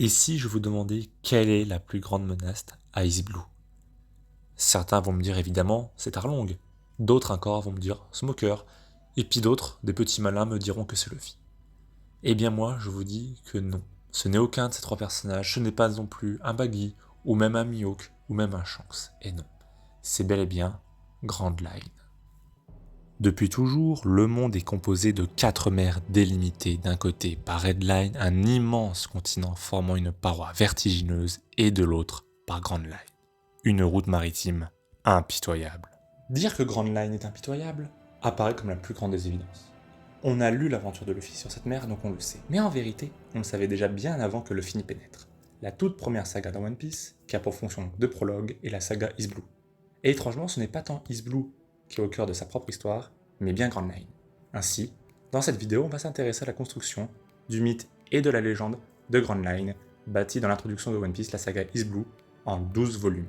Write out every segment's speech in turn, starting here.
Et si je vous demandais quelle est la plus grande menace à Ice Blue? Certains vont me dire évidemment c'est Arlong, d'autres encore vont me dire Smoker, et puis d'autres, des petits malins, me diront que c'est Luffy. Eh bien moi, je vous dis que non. Ce n'est aucun de ces trois personnages, ce n'est pas non plus un Baggy, ou même un Mihawk, ou même un Shanks. Et non, c'est bel et bien Grand Line. Depuis toujours, le monde est composé de 4 mers délimitées d'un côté par Red Line, un immense continent formant une paroi vertigineuse, et de l'autre par Grand Line, une route maritime impitoyable. Dire que Grand Line est impitoyable apparaît comme la plus grande des évidences. On a lu l'aventure de Luffy sur cette mer, donc on le sait. Mais en vérité, on le savait déjà bien avant que Luffy n'y pénètre. La toute première saga dans One Piece, qui a pour fonction de prologue, est la saga East Blue. Et étrangement, ce n'est pas tant East Blue qui est au cœur de sa propre histoire, mais bien Grand Line. Ainsi, dans cette vidéo, on va s'intéresser à la construction, du mythe et de la légende de Grand Line, bâtie dans l'introduction de One Piece, la saga East Blue, en 12 volumes.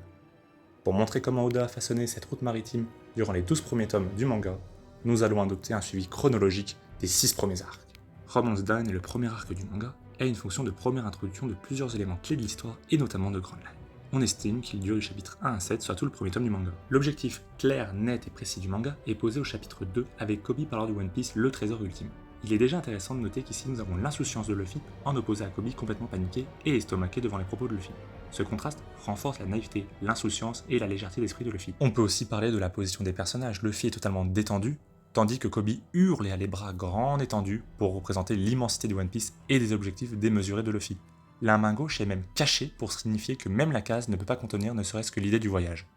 Pour montrer comment Oda a façonné cette route maritime durant les 12 premiers tomes du manga, nous allons adopter un suivi chronologique des 6 premiers arcs. Romance Dawn est le premier arc du manga et a une fonction de première introduction de plusieurs éléments clés de l'histoire et notamment de Grand Line. On estime qu'il dure du chapitre 1 à 7, soit tout le premier tome du manga. L'objectif clair, net et précis du manga est posé au chapitre 2 avec Koby parlant de One Piece, le trésor ultime. Il est déjà intéressant de noter qu'ici nous avons l'insouciance de Luffy en opposé à Koby complètement paniqué et estomaqué devant les propos de Luffy. Ce contraste renforce la naïveté, l'insouciance et la légèreté d'esprit de Luffy. On peut aussi parler de la position des personnages. Luffy est totalement détendu, tandis que Koby hurle et a les bras grands étendus pour représenter l'immensité de One Piece et des objectifs démesurés de Luffy. La main gauche est même cachée pour signifier que même la case ne peut pas contenir ne serait-ce que l'idée du voyage.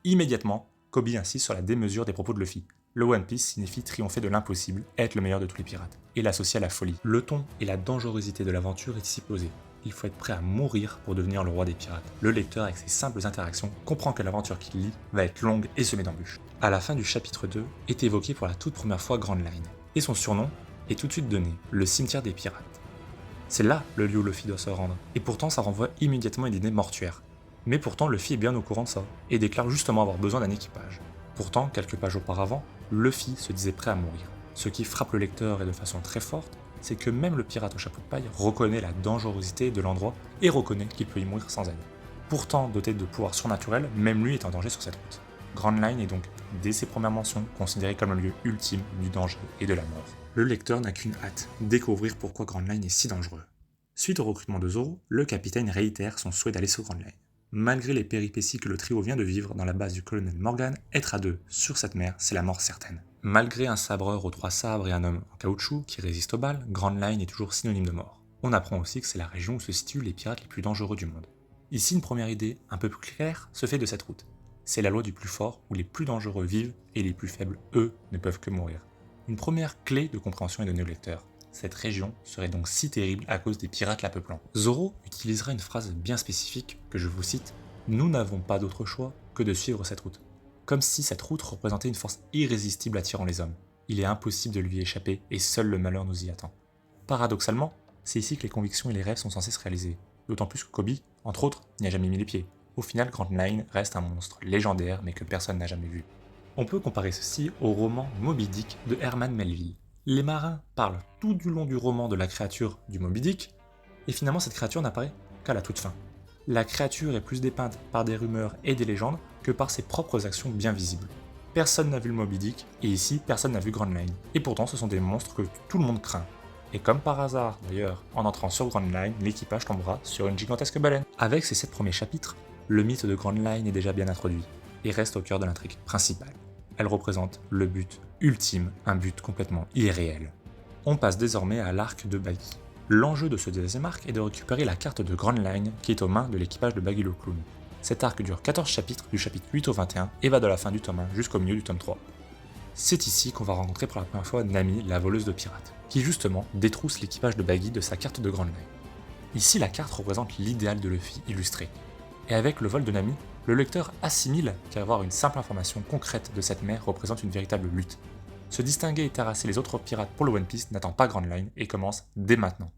Immédiatement, Koby insiste sur la démesure des propos de Luffy. Le One Piece signifie triompher de l'impossible, être le meilleur de tous les pirates, et l'associer à la folie. Le ton et la dangerosité de l'aventure est ici posé. Il faut être prêt à mourir pour devenir le roi des pirates. Le lecteur, avec ses simples interactions, comprend que l'aventure qu'il lit va être longue et semée d'embûches. À la fin du chapitre 2, est évoqué pour la toute première fois Grand Line, et son surnom est tout de suite donné, le cimetière des pirates. C'est là le lieu où Luffy doit se rendre, et pourtant ça renvoie immédiatement à une idée mortuaire. Mais pourtant Luffy est bien au courant de ça, et déclare justement avoir besoin d'un équipage. Pourtant, quelques pages auparavant, Luffy se disait prêt à mourir. Ce qui frappe le lecteur et de façon très forte, c'est que même le pirate au chapeau de paille reconnaît la dangerosité de l'endroit et reconnaît qu'il peut y mourir sans aide. Pourtant, doté de pouvoirs surnaturels, même lui est en danger sur cette route. Grand Line est donc, dès ses premières mentions, considéré comme le lieu ultime du danger et de la mort. Le lecteur n'a qu'une hâte, découvrir pourquoi Grand Line est si dangereux. Suite au recrutement de Zoro, le capitaine réitère son souhait d'aller sur Grand Line. Malgré les péripéties que le trio vient de vivre dans la base du colonel Morgan, être à deux sur cette mer, c'est la mort certaine. Malgré un sabreur aux 3 sabres et un homme en caoutchouc qui résiste aux balles, Grand Line est toujours synonyme de mort. On apprend aussi que c'est la région où se situent les pirates les plus dangereux du monde. Ici, une première idée, un peu plus claire, se fait de cette route. C'est la loi du plus fort où les plus dangereux vivent et les plus faibles, eux, ne peuvent que mourir. Une première clé de compréhension est donnée au lecteur. Cette région serait donc si terrible à cause des pirates la peuplant. Zoro utilisera une phrase bien spécifique que je vous cite « Nous n'avons pas d'autre choix que de suivre cette route ». Comme si cette route représentait une force irrésistible attirant les hommes. Il est impossible de lui échapper et seul le malheur nous y attend. Paradoxalement, c'est ici que les convictions et les rêves sont censés se réaliser. D'autant plus que Koby, entre autres, n'y a jamais mis les pieds. Au final, Grand Line reste un monstre légendaire mais que personne n'a jamais vu. On peut comparer ceci au roman Moby Dick de Herman Melville. Les marins parlent tout du long du roman de la créature du Moby Dick, et finalement cette créature n'apparaît qu'à la toute fin. La créature est plus dépeinte par des rumeurs et des légendes que par ses propres actions bien visibles. Personne n'a vu le Moby Dick, et ici personne n'a vu Grand Line. Et pourtant ce sont des monstres que tout le monde craint. Et comme par hasard d'ailleurs, en entrant sur Grand Line, l'équipage tombera sur une gigantesque baleine. Avec ces 7 premiers chapitres, le mythe de Grand Line est déjà bien introduit, et reste au cœur de l'intrigue principale. Elle représente le but ultime, un but complètement irréel. On passe désormais à l'arc de Baggy. L'enjeu de ce deuxième arc est de récupérer la carte de Grand Line qui est aux mains de l'équipage de Baggy le Clown. Cet arc dure 14 chapitres du chapitre 8 au 21 et va de la fin du tome 1 jusqu'au milieu du tome 3. C'est ici qu'on va rencontrer pour la première fois Nami, la voleuse de pirates, qui justement détrousse l'équipage de Baggy de sa carte de Grand Line. Ici la carte représente l'idéal de Luffy illustré. Et avec le vol de Nami, le lecteur assimile qu'avoir une simple information concrète de cette mer représente une véritable lutte. Se distinguer et terrasser les autres pirates pour le One Piece n'attend pas Grand Line et commence dès maintenant.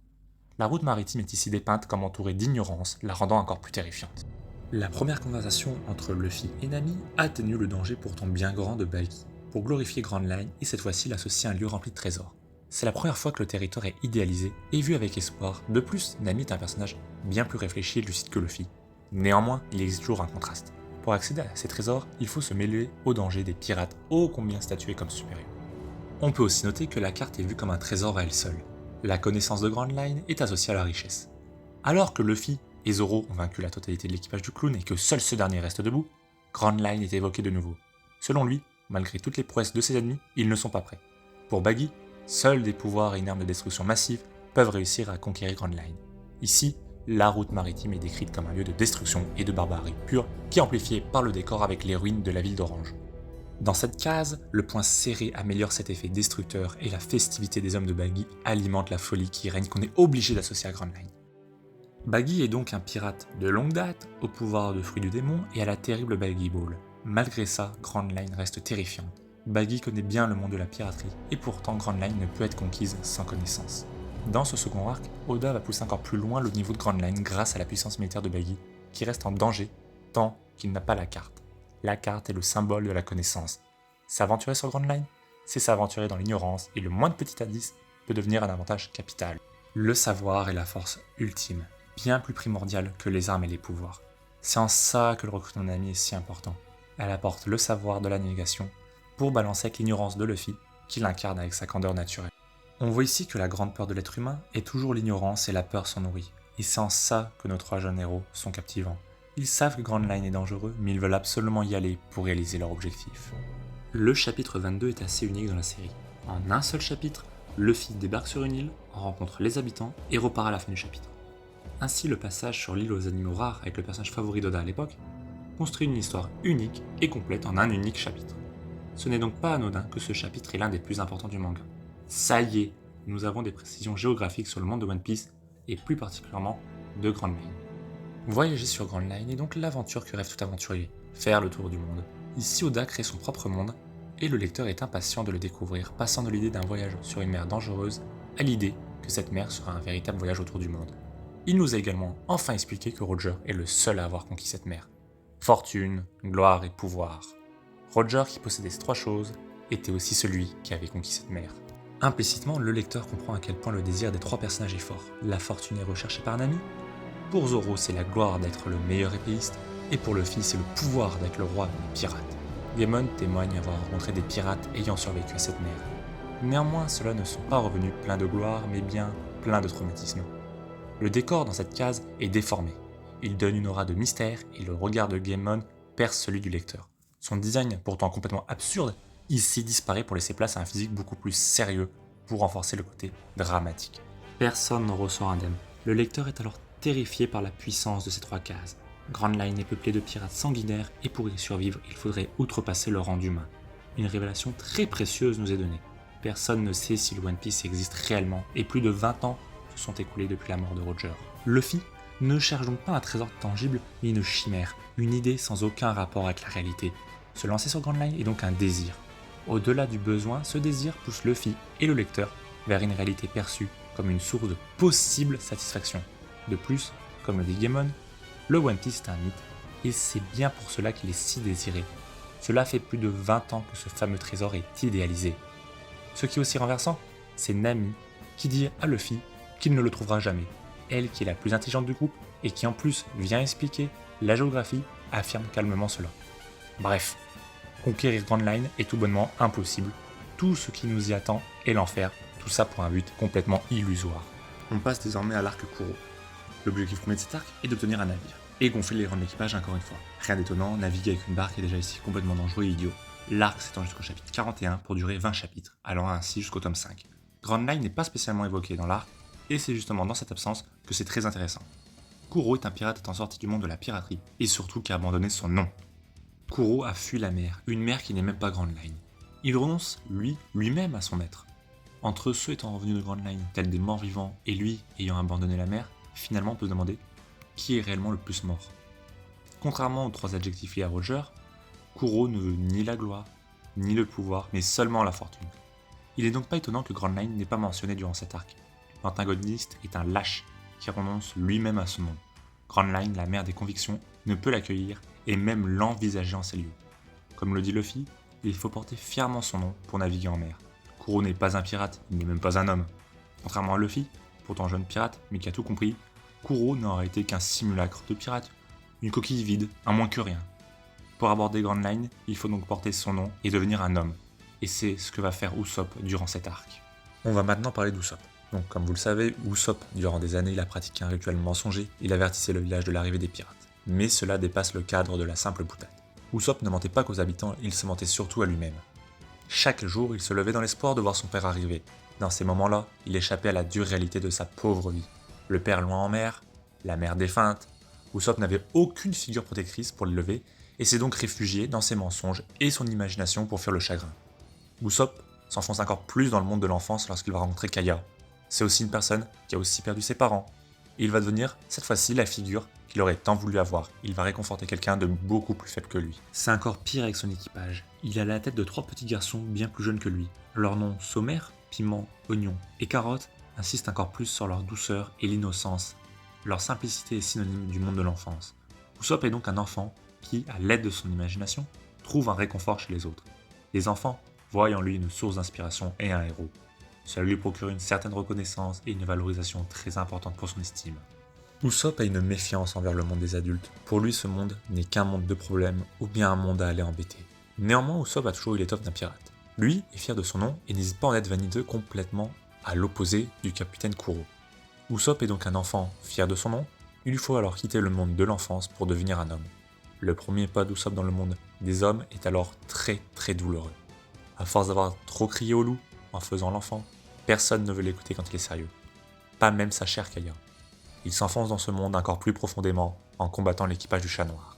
La route maritime est ici dépeinte comme entourée d'ignorance, la rendant encore plus terrifiante. La première conversation entre Luffy et Nami atténue le danger pourtant bien grand de Baggy, pour glorifier Grand Line et cette fois-ci l'associer à un lieu rempli de trésors. C'est la première fois que le territoire est idéalisé et vu avec espoir. De plus, Nami est un personnage bien plus réfléchi et lucide que Luffy. Néanmoins, il existe toujours un contraste. Pour accéder à ces trésors, il faut se mêler aux dangers des pirates ô combien statués comme supérieurs. On peut aussi noter que la carte est vue comme un trésor à elle seule. La connaissance de Grand Line est associée à la richesse. Alors que Luffy et Zoro ont vaincu la totalité de l'équipage du clown et que seul ce dernier reste debout, Grand Line est évoqué de nouveau. Selon lui, malgré toutes les prouesses de ses ennemis, ils ne sont pas prêts. Pour Baggy, seuls des pouvoirs et une arme de destruction massive peuvent réussir à conquérir Grand Line. Ici, la route maritime est décrite comme un lieu de destruction et de barbarie pure qui est amplifié par le décor avec les ruines de la ville d'Orange. Dans cette case, le point serré améliore cet effet destructeur et la festivité des hommes de Baggy alimente la folie qui règne qu'on est obligé d'associer à Grand Line. Baggy est donc un pirate de longue date, au pouvoir de fruit du démon et à la terrible Baggy Ball. Malgré ça, Grand Line reste terrifiante. Baggy connaît bien le monde de la piraterie, et pourtant Grand Line ne peut être conquise sans connaissance. Dans ce second arc, Oda va pousser encore plus loin le niveau de Grand Line grâce à la puissance militaire de Baggy, qui reste en danger tant qu'il n'a pas la carte. La carte est le symbole de la connaissance. S'aventurer sur Grand Line, c'est s'aventurer dans l'ignorance, et le moindre petit indice peut devenir un avantage capital. Le savoir est la force ultime, bien plus primordiale que les armes et les pouvoirs. C'est en ça que le recrutement de Nami est si important. Elle apporte le savoir de la négation pour balancer avec l'ignorance de Luffy, qui l'incarne avec sa candeur naturelle. On voit ici que la grande peur de l'être humain est toujours l'ignorance et la peur s'en nourrit. Et c'est en ça que nos trois jeunes héros sont captivants. Ils savent que Grand Line est dangereux, mais ils veulent absolument y aller pour réaliser leur objectif. Le chapitre 22 est assez unique dans la série. En un seul chapitre, Luffy débarque sur une île, rencontre les habitants et repart à la fin du chapitre. Ainsi, le passage sur l'île aux animaux rares avec le personnage favori d'Oda à l'époque construit une histoire unique et complète en un unique chapitre. Ce n'est donc pas anodin que ce chapitre est l'un des plus importants du manga. Ça y est, nous avons des précisions géographiques sur le monde de One Piece et plus particulièrement de Grand Line. Voyager sur Grand Line est donc l'aventure que rêve tout aventurier, faire le tour du monde. Ici, Oda crée son propre monde et le lecteur est impatient de le découvrir, passant de l'idée d'un voyage sur une mer dangereuse à l'idée que cette mer sera un véritable voyage autour du monde. Il nous a également enfin expliqué que Roger est le seul à avoir conquis cette mer. Fortune, gloire et pouvoir. Roger, qui possédait ces trois choses, était aussi celui qui avait conquis cette mer. Implicitement, le lecteur comprend à quel point le désir des trois personnages est fort. La fortune est recherchée par Nami. Pour Zoro, c'est la gloire d'être le meilleur épéiste, et pour Luffy, c'est le pouvoir d'être le roi des pirates. Gaemon témoigne avoir rencontré des pirates ayant survécu à cette mer. Néanmoins, ceux-là ne sont pas revenus pleins de gloire, mais bien pleins de traumatisme. Le décor dans cette case est déformé. Il donne une aura de mystère et le regard de Gaemon perce celui du lecteur. Son design, pourtant complètement absurde, ici disparaît pour laisser place à un physique beaucoup plus sérieux pour renforcer le côté dramatique. Personne n'en ressort indemne. Le lecteur est alors terrifié par la puissance de ces trois cases. Grand Line est peuplé de pirates sanguinaires et pour y survivre, il faudrait outrepasser le rang d'humain. Une révélation très précieuse nous est donnée. Personne ne sait si le One Piece existe réellement et plus de 20 ans se sont écoulés depuis la mort de Roger. Luffy ne cherche donc pas un trésor tangible, mais une chimère, une idée sans aucun rapport avec la réalité. Se lancer sur Grand Line est donc un désir. Au-delà du besoin, ce désir pousse Luffy et le lecteur vers une réalité perçue comme une source de possible satisfaction. De plus, comme le dit Gaemon, le One Piece est un mythe, et c'est bien pour cela qu'il est si désiré. Cela fait plus de 20 ans que ce fameux trésor est idéalisé. Ce qui est aussi renversant, c'est Nami qui dit à Luffy qu'il ne le trouvera jamais. Elle, qui est la plus intelligente du groupe, et qui en plus vient expliquer la géographie, affirme calmement cela. Bref, conquérir Grand Line est tout bonnement impossible. Tout ce qui nous y attend est l'enfer, tout ça pour un but complètement illusoire. On passe désormais à l'arc Kuro. L'objectif premier de cet arc est d'obtenir un navire, et gonfler les rangs de l'équipage encore une fois. Rien d'étonnant, naviguer avec une barque est déjà ici complètement dangereux et idiot. L'arc s'étend jusqu'au chapitre 41 pour durer 20 chapitres, allant ainsi jusqu'au tome 5. Grand Line n'est pas spécialement évoqué dans l'arc, et c'est justement dans cette absence que c'est très intéressant. Kuro est un pirate étant sorti du monde de la piraterie, et surtout qui a abandonné son nom. Kuro a fui la mer, une mer qui n'est même pas Grand Line. Il renonce, lui-même à son maître. Entre ceux étant revenus de Grand Line, tels des morts vivants, et lui ayant abandonné la mer, finalement on peut se demander qui est réellement le plus mort. Contrairement aux trois adjectifs liés à Roger, Kuro ne veut ni la gloire, ni le pouvoir, mais seulement la fortune. Il est donc pas étonnant que Grand Line n'ait pas mentionné durant cet arc. L'antagoniste est un lâche qui renonce lui-même à son nom. Grand Line, la mère des convictions, ne peut l'accueillir et même l'envisager en ces lieux. Comme le dit Luffy, il faut porter fièrement son nom pour naviguer en mer. Kuro n'est pas un pirate, il n'est même pas un homme. Contrairement à Luffy, pourtant jeune pirate, mais qui a tout compris, Kuro n'aurait été qu'un simulacre de pirate, une coquille vide, un moins que rien. Pour aborder Grand Line, il faut donc porter son nom et devenir un homme. Et c'est ce que va faire Usopp durant cet arc. On va maintenant parler d'Usopp. Donc comme vous le savez, Usopp, durant des années, il a pratiqué un rituel mensonger, il avertissait le village de l'arrivée des pirates. Mais cela dépasse le cadre de la simple boutade. Usopp ne mentait pas qu'aux habitants, il se mentait surtout à lui-même. Chaque jour, il se levait dans l'espoir de voir son père arriver. Dans ces moments-là, il échappait à la dure réalité de sa pauvre vie. Le père loin en mer, la mère défunte. Usopp n'avait aucune figure protectrice pour le lever, et s'est donc réfugié dans ses mensonges et son imagination pour fuir le chagrin. Usopp s'enfonce encore plus dans le monde de l'enfance lorsqu'il va rencontrer Kaya. C'est aussi une personne qui a aussi perdu ses parents. Et il va devenir, cette fois-ci, la figure qu'il aurait tant voulu avoir. Il va réconforter quelqu'un de beaucoup plus faible que lui. C'est encore pire avec son équipage. Il a la tête de 3 petits garçons bien plus jeunes que lui. Leurs noms Sommaire, Piment, Oignon et Carotte insistent encore plus sur leur douceur et l'innocence. Leur simplicité est synonyme du monde de l'enfance. Usopp est donc un enfant qui, à l'aide de son imagination, trouve un réconfort chez les autres. Les enfants voient en lui une source d'inspiration et un héros. Cela lui procure une certaine reconnaissance et une valorisation très importante pour son estime. Usopp a une méfiance envers le monde des adultes. Pour lui, ce monde n'est qu'un monde de problèmes ou bien un monde à aller embêter. Néanmoins, Usopp a toujours eu l'étoffe d'un pirate. Lui est fier de son nom et n'hésite pas à en être vaniteux complètement à l'opposé du capitaine Kuro. Usopp est donc un enfant fier de son nom, il lui faut alors quitter le monde de l'enfance pour devenir un homme. Le premier pas d'Usopp dans le monde des hommes est alors très très douloureux. À force d'avoir trop crié au loup en faisant l'enfant, personne ne veut l'écouter quand il est sérieux. Pas même sa chère Kaya. Il s'enfonce dans ce monde encore plus profondément en combattant l'équipage du Chat Noir.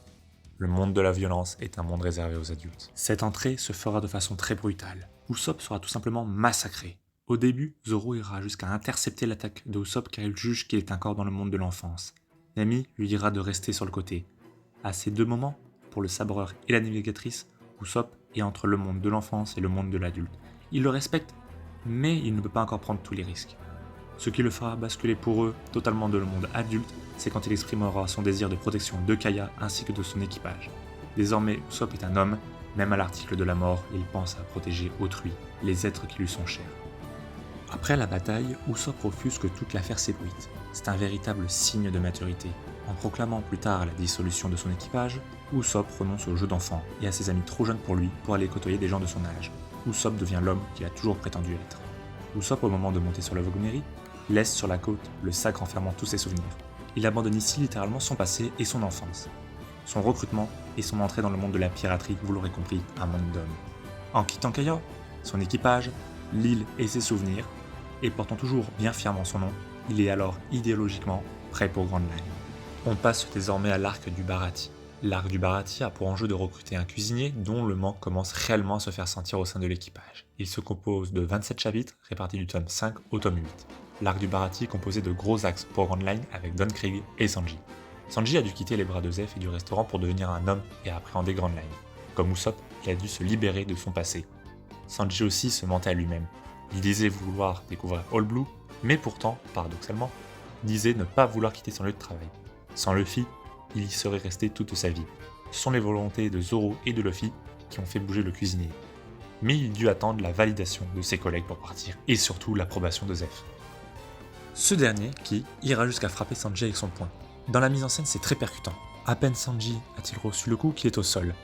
Le monde de la violence est un monde réservé aux adultes. Cette entrée se fera de façon très brutale. Usopp sera tout simplement massacré. Au début, Zoro ira jusqu'à intercepter l'attaque de Usopp car il juge qu'il est encore dans le monde de l'enfance. Nami lui dira de rester sur le côté. À ces deux moments, pour le sabreur et la navigatrice, Usopp est entre le monde de l'enfance et le monde de l'adulte. Il le respecte, mais il ne peut pas encore prendre tous les risques. Ce qui le fera basculer pour eux totalement de le monde adulte, c'est quand il exprimera son désir de protection de Kaya ainsi que de son équipage. Désormais, Usopp est un homme, même à l'article de la mort, il pense à protéger autrui, les êtres qui lui sont chers. Après la bataille, Usopp refuse que toute l'affaire s'ébruite. C'est un véritable signe de maturité. En proclamant plus tard la dissolution de son équipage, Usopp renonce au jeu d'enfant et à ses amis trop jeunes pour lui pour aller côtoyer des gens de son âge. Usopp devient l'homme qu'il a toujours prétendu être. Usopp, au moment de monter sur la Vogomery, laisse sur la côte le sac renfermant tous ses souvenirs. Il abandonne ici littéralement son passé et son enfance. Son recrutement et son entrée dans le monde de la piraterie, vous l'aurez compris, un monde d'hommes. En quittant Kaya, son équipage, l'île et ses souvenirs, et portant toujours bien fièrement son nom, il est alors idéologiquement prêt pour Grand Line. On passe désormais à l'arc du Baratie. L'arc du Baratie a pour enjeu de recruter un cuisinier dont le manque commence réellement à se faire sentir au sein de l'équipage. Il se compose de 27 chapitres répartis du tome 5 au tome 8. L'arc du Baratie est composé de gros axes pour Grand Line avec Don Krieg et Sanji. Sanji a dû quitter les bras de Zeph et du restaurant pour devenir un homme et appréhender Grand Line. Comme Usopp, il a dû se libérer de son passé. Sanji aussi se mentait à lui-même. Il disait vouloir découvrir All Blue, mais pourtant, paradoxalement, disait ne pas vouloir quitter son lieu de travail. Sans Luffy, il y serait resté toute sa vie. Ce sont les volontés de Zoro et de Luffy qui ont fait bouger le cuisinier. Mais il dut attendre la validation de ses collègues pour partir, et surtout l'approbation de Zeph. Ce dernier qui ira jusqu'à frapper Sanji avec son poing. Dans la mise en scène, c'est très percutant. À peine Sanji a-t-il reçu le coup qu'il est au sol.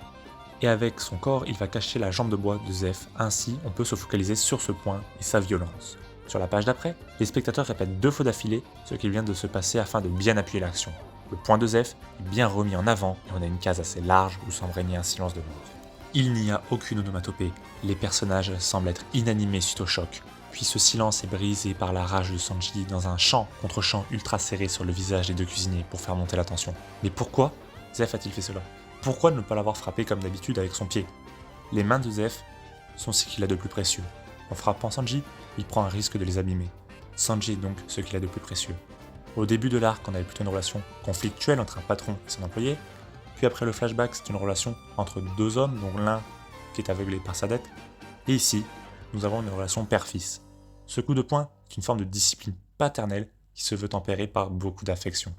Et avec son corps, il va cacher la jambe de bois de Zeph, ainsi on peut se focaliser sur ce point et sa violence. Sur la page d'après, les spectateurs répètent 2 fois d'affilée ce qu'il vient de se passer afin de bien appuyer l'action. Le point de Zeph est bien remis en avant et on a une case assez large où semble régner un silence de mort. Il n'y a aucune onomatopée, les personnages semblent être inanimés suite au choc, puis ce silence est brisé par la rage de Sanji dans un chant contre chant ultra serré sur le visage des 2 cuisiniers pour faire monter la tension. Mais pourquoi Zeph a-t-il fait cela? Pourquoi ne pas l'avoir frappé comme d'habitude avec son pied? Les mains de Zeph sont ce qu'il a de plus précieux. En frappant Sanji, il prend un risque de les abîmer. Sanji est donc ce qu'il a de plus précieux. Au début de l'arc, on avait plutôt une relation conflictuelle entre un patron et son employé, puis après le flashback, c'est une relation entre 2 hommes, dont l'un qui est aveuglé par sa dette, et ici, nous avons une relation père-fils. Ce coup de poing est une forme de discipline paternelle qui se veut tempérée par beaucoup d'affection.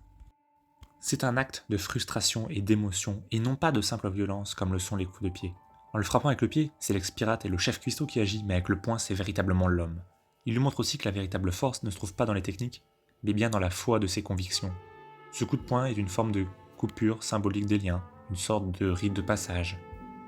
C'est un acte de frustration et d'émotion, et non pas de simple violence comme le sont les coups de pied. En le frappant avec le pied, c'est l'ex-pirate et le chef cuistot qui agit, mais avec le poing, c'est véritablement l'homme. Il lui montre aussi que la véritable force ne se trouve pas dans les techniques, mais bien dans la foi de ses convictions. Ce coup de poing est une forme de coupure symbolique des liens, une sorte de rite de passage.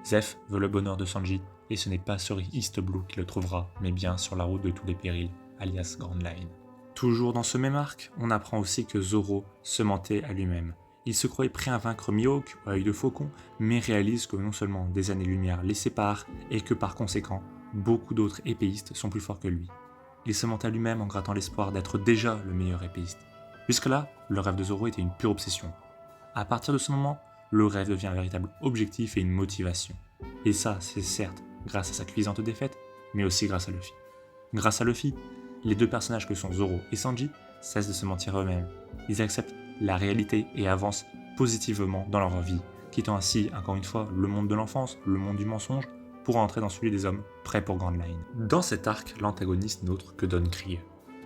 Zeph veut le bonheur de Sanji, et ce n'est pas sur East Blue qu'il le trouvera, mais bien sur la route de tous les périls, alias Grand Line. Toujours dans ce même arc, on apprend aussi que Zoro se mentait à lui-même. Il se croyait prêt à vaincre Mihawk à œil de faucon, mais réalise que non seulement des années-lumière les séparent, et que par conséquent, beaucoup d'autres épéistes sont plus forts que lui. Il se mentait à lui-même en grattant l'espoir d'être déjà le meilleur épéiste. Jusque-là, le rêve de Zoro était une pure obsession. À partir de ce moment, le rêve devient un véritable objectif et une motivation. Et ça, c'est certes grâce à sa cuisante défaite, mais aussi grâce à Luffy. Grâce à Luffy, les deux personnages que sont Zoro et Sanji cessent de se mentir eux-mêmes. Ils acceptent la réalité et avancent positivement dans leur vie, quittant ainsi, encore une fois, le monde de l'enfance, le monde du mensonge, pour entrer dans celui des hommes prêts pour Grand Line. Dans cet arc, l'antagoniste n'est autre que Don Krieg.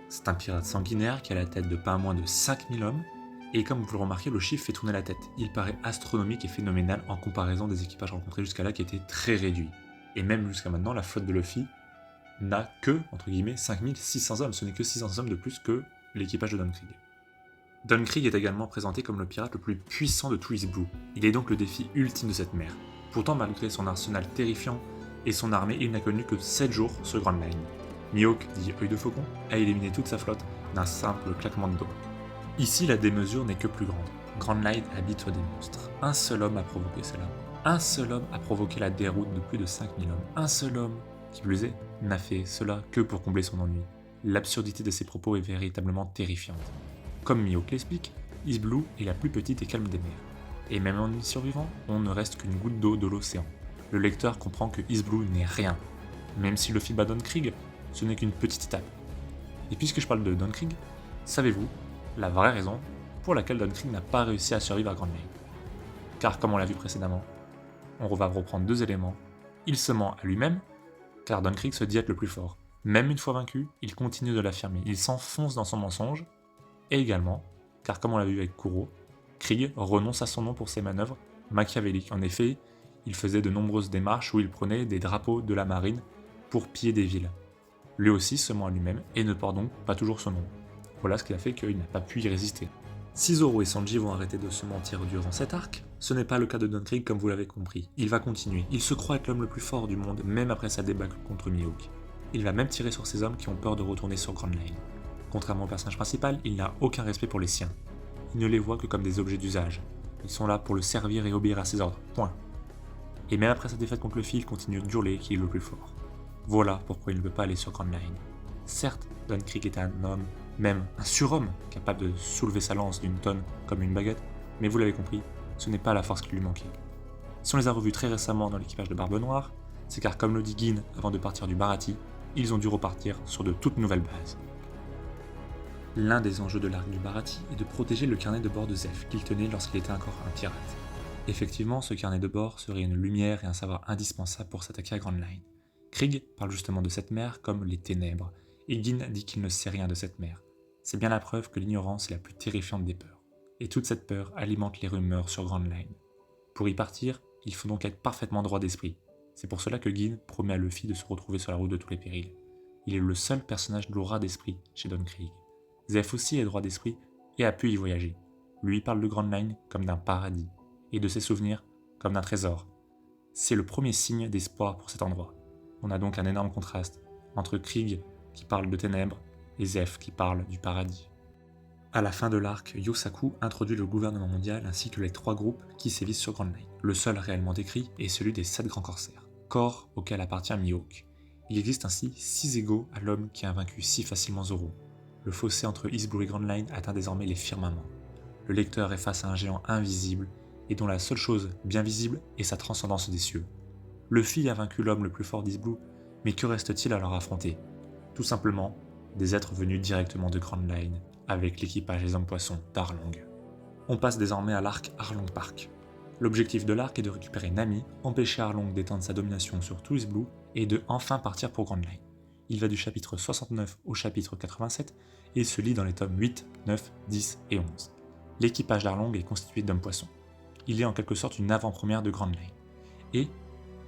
C'est un pirate sanguinaire qui a la tête de pas moins de 5000 hommes, et comme vous le remarquez, le chiffre fait tourner la tête. Il paraît astronomique et phénoménal en comparaison des équipages rencontrés jusqu'à là qui étaient très réduits. Et même jusqu'à maintenant, la flotte de Luffy n'a que, entre guillemets, 5600 hommes. Ce n'est que 600 hommes de plus que l'équipage de Don Krieg. Don Krieg est également présenté comme le pirate le plus puissant de tout East Blue. Il est donc le défi ultime de cette mer. Pourtant, malgré son arsenal terrifiant et son armée, il n'a connu que 7 jours sur Grand Line. Mihawk, dit œil de faucon, a éliminé toute sa flotte d'un simple claquement de doigts. Ici, la démesure n'est que plus grande. Grand Line habite des monstres. Un seul homme a provoqué cela. Un seul homme a provoqué la déroute de plus de 5000 hommes. Un seul homme, qui plus est, n'a fait cela que pour combler son ennui. L'absurdité de ses propos est véritablement terrifiante. Comme Mihawk l'explique, East Blue est la plus petite et calme des mers. Et même en y survivant, on ne reste qu'une goutte d'eau de l'océan. Le lecteur comprend que East Blue n'est rien. Même si Luffy bat Don Krieg, ce n'est qu'une petite étape. Et puisque je parle de Don Krieg, savez-vous la vraie raison pour laquelle Don Krieg n'a pas réussi à survivre à Grand Line? Car comme on l'a vu précédemment, on va reprendre deux éléments. Il se ment à lui-même, car Don Krieg se dit être le plus fort. Même une fois vaincu, il continue de l'affirmer. Il s'enfonce dans son mensonge, et également, car comme on l'a vu avec Kuro, Krieg renonce à son nom pour ses manœuvres machiavéliques. En effet, il faisait de nombreuses démarches où il prenait des drapeaux de la marine pour piller des villes. Lui aussi se ment à lui-même et ne porte donc pas toujours son nom. Voilà ce qui a fait qu'il n'a pas pu y résister. Si Zoro et Sanji vont arrêter de se mentir durant cet arc, ce n'est pas le cas de Don Krieg comme vous l'avez compris. Il va continuer. Il se croit être l'homme le plus fort du monde, même après sa débâcle contre Mihawk. Il va même tirer sur ces hommes qui ont peur de retourner sur Grand Line. Contrairement au personnage principal, il n'a aucun respect pour les siens. Il ne les voit que comme des objets d'usage. Ils sont là pour le servir et obéir à ses ordres. Point. Et même après sa défaite contre Luffy, il continue d'hurler qu'il est le plus fort. Voilà pourquoi il ne peut pas aller sur Grand Line. Certes, Don Krieg est un homme, même un surhomme, capable de soulever sa lance d'une tonne comme une baguette, mais vous l'avez compris, ce n'est pas la force qui lui manquait. Si on les a revus très récemment dans l'équipage de Barbe Noire, c'est car comme le dit Gin avant de partir du Baratie, ils ont dû repartir sur de toutes nouvelles bases. L'un des enjeux de l'arc du Baratie est de protéger le carnet de bord de Zeph qu'il tenait lorsqu'il était encore un pirate. Effectivement, ce carnet de bord serait une lumière et un savoir indispensable pour s'attaquer à Grand Line. Krieg parle justement de cette mer comme les ténèbres, et Gin dit qu'il ne sait rien de cette mer. C'est bien la preuve que l'ignorance est la plus terrifiante des peurs. Et toute cette peur alimente les rumeurs sur Grand Line. Pour y partir, il faut donc être parfaitement droit d'esprit. C'est pour cela que Gin promet à Luffy de se retrouver sur la route de tous les périls. Il est le seul personnage droit d'esprit chez Don Krieg. Zeph aussi est droit d'esprit et a pu y voyager. Lui parle de Grand Line comme d'un paradis, et de ses souvenirs comme d'un trésor. C'est le premier signe d'espoir pour cet endroit. On a donc un énorme contraste entre Krieg qui parle de ténèbres et Zeph qui parle du paradis. À la fin de l'arc, Yosaku introduit le gouvernement mondial ainsi que les 3 groupes qui sévissent sur Grand Line. Le seul réellement décrit est celui des 7 grands corsaires, corps auquel appartient Mihawk. Il existe ainsi 6 égaux à l'homme qui a vaincu si facilement Zoro. Le fossé entre East Blue et Grand Line atteint désormais les firmaments. Le lecteur est face à un géant invisible et dont la seule chose bien visible est sa transcendance des cieux. Luffy a vaincu l'homme le plus fort d'East Blue, mais que reste-t-il à leur affronter? Tout simplement, des êtres venus directement de Grand Line, avec l'équipage des hommes-poissons d'Arlong. On passe désormais à l'arc Arlong Park. L'objectif de l'arc est de récupérer Nami, empêcher Arlong d'étendre sa domination sur tout East Blue et de enfin partir pour Grand Line. Il va du chapitre 69 au chapitre 87 et se lit dans les tomes 8, 9, 10 et 11. L'équipage d'Arlong est constitué d'hommes-poissons. Il est en quelque sorte une avant-première de Grand Line. Et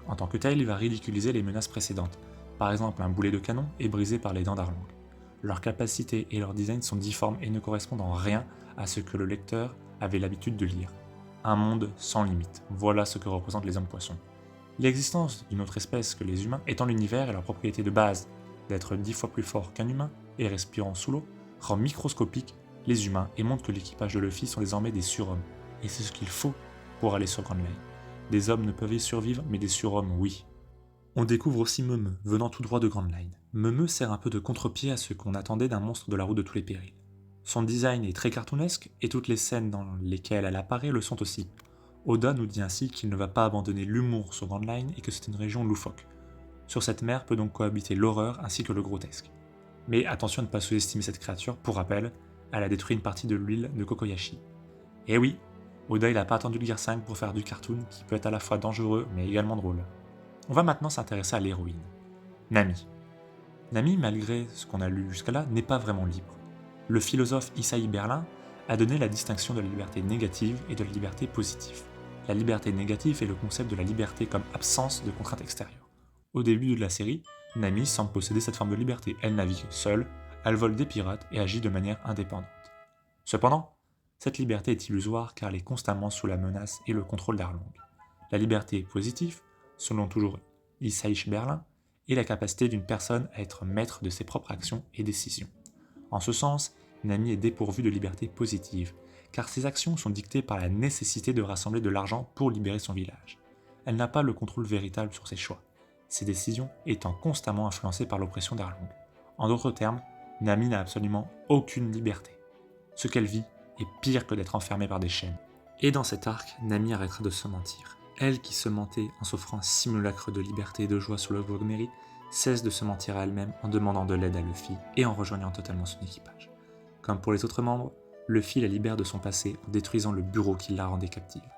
En tant que tel, il va ridiculiser les menaces précédentes. Par exemple, un boulet de canon est brisé par les dents d'Arlong. Leurs capacités et leur design sont difformes et ne correspondent en rien à ce que le lecteur avait l'habitude de lire. Un monde sans limite, voilà ce que représentent les hommes-poissons. L'existence d'une autre espèce que les humains étant l'univers et leur propriété de base d'être 10 fois plus fort qu'un humain et respirant sous l'eau, rend microscopique les humains et montre que l'équipage de Luffy sont désormais des surhommes. Et c'est ce qu'il faut pour aller sur Grand Line. Des hommes ne peuvent y survivre, mais des surhommes, oui. On découvre aussi Meumeu, venant tout droit de Grand Line. Meumeu sert un peu de contre-pied à ce qu'on attendait d'un monstre de la route de tous les périls. Son design est très cartoonesque, et toutes les scènes dans lesquelles elle apparaît le sont aussi. Oda nous dit ainsi qu'il ne va pas abandonner l'humour sur Grand Line et que c'est une région loufoque. Sur cette mer peut donc cohabiter l'horreur ainsi que le grotesque. Mais attention à ne pas sous-estimer cette créature, pour rappel, elle a détruit une partie de l'île de Kokoyashi. Et oui, Oda il n'a pas attendu le Gear 5 pour faire du cartoon qui peut être à la fois dangereux mais également drôle. On va maintenant s'intéresser à l'héroïne, Nami. Nami, malgré ce qu'on a lu jusqu'à là, n'est pas vraiment libre. Le philosophe Isai Berlin a donné la distinction de la liberté négative et de la liberté positive. La liberté négative est le concept de la liberté comme absence de contraintes extérieures. Au début de la série, Nami semble posséder cette forme de liberté. Elle navigue seule, elle vole des pirates et agit de manière indépendante. Cependant, cette liberté est illusoire car elle est constamment sous la menace et le contrôle d'Arlong. La liberté positive, selon toujours Isai Berlin, est la capacité d'une personne à être maître de ses propres actions et décisions. En ce sens, Nami est dépourvue de liberté positive, car ses actions sont dictées par la nécessité de rassembler de l'argent pour libérer son village. Elle n'a pas le contrôle véritable sur ses choix, ses décisions étant constamment influencées par l'oppression d'Arlong. En d'autres termes, Nami n'a absolument aucune liberté. Ce qu'elle vit est pire que d'être enfermée par des chaînes. Et dans cet arc, Nami arrêtera de se mentir. Elle qui se mentait en s'offrant un simulacre de liberté et de joie sur le Grogmery, cesse de se mentir à elle-même en demandant de l'aide à Luffy et en rejoignant totalement son équipage. Comme pour les autres membres, Luffy la libère de son passé en détruisant le bureau qui la rendait captive.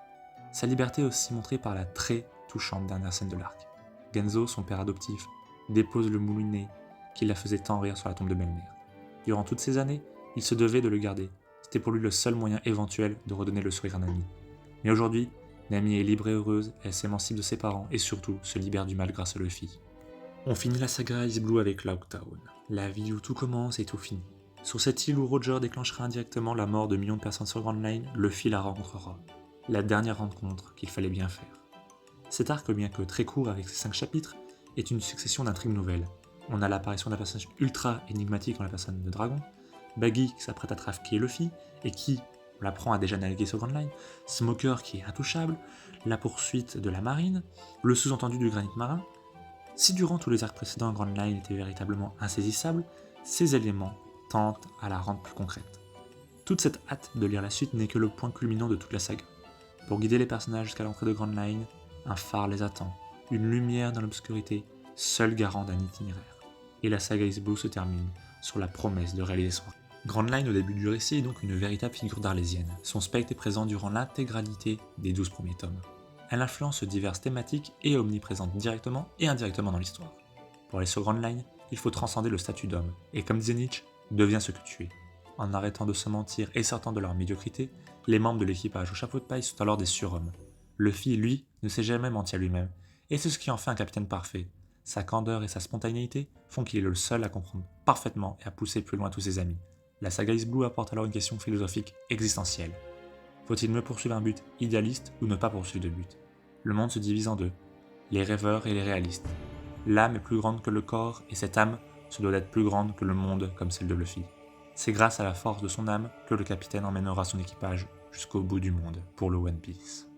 Sa liberté est aussi montrée par la très touchante dernière scène de l'arc. Genzo, son père adoptif, dépose le moulinet qui la faisait tant rire sur la tombe de belle-mère. Durant toutes ces années, il se devait de le garder. C'était pour lui le seul moyen éventuel de redonner le sourire à Nami. Mais aujourd'hui, Nami est libre et heureuse, elle s'émancipe de ses parents et surtout se libère du mal grâce à Luffy. On finit la saga Ice Blue avec Lockdown, la ville où tout commence et tout finit. Sur cette île où Roger déclenchera indirectement la mort de millions de personnes sur Grand Line, Luffy la rencontrera. La dernière rencontre qu'il fallait bien faire. Cet arc, bien que très court avec ses 5 chapitres, est une succession d'intrigues nouvelles. On a l'apparition d'un personnage ultra énigmatique en la personne de Dragon, Baggy qui s'apprête à trafiquer Luffy et qui, on l'apprend, a déjà navigué sur Grand Line, Smoker qui est intouchable, la poursuite de la marine, le sous-entendu du granit marin. Si durant tous les arcs précédents Grand Line était véritablement insaisissable, ces éléments tentent à la rendre plus concrète. Toute cette hâte de lire la suite n'est que le point culminant de toute la saga. Pour guider les personnages jusqu'à l'entrée de Grand Line, un phare les attend, une lumière dans l'obscurité, seul garant d'un itinéraire. Et la saga Ice Blue se termine sur la promesse de réaliser son rêve. Grand Line au début du récit est donc une véritable figure d'arlésienne. Son spectre est présent durant l'intégralité des 12 premiers tomes. Elle influence diverses thématiques et est omniprésente directement et indirectement dans l'histoire. Pour aller sur Grand Line, il faut transcender le statut d'homme, et comme disait Nietzsche, deviens ce que tu es. En arrêtant de se mentir et sortant de leur médiocrité, les membres de l'équipage au chapeau de paille sont alors des surhommes. Luffy, lui, ne s'est jamais menti à lui-même, et c'est ce qui en fait un capitaine parfait. Sa candeur et sa spontanéité font qu'il est le seul à comprendre parfaitement et à pousser plus loin tous ses amis. La saga Ice Blue apporte alors une question philosophique existentielle. Faut-il me poursuivre un but idéaliste ou ne pas poursuivre de but? Le monde se divise en deux, les rêveurs et les réalistes. L'âme est plus grande que le corps et cette âme se doit d'être plus grande que le monde comme celle de Luffy. C'est grâce à la force de son âme que le capitaine emmènera son équipage jusqu'au bout du monde pour le One Piece.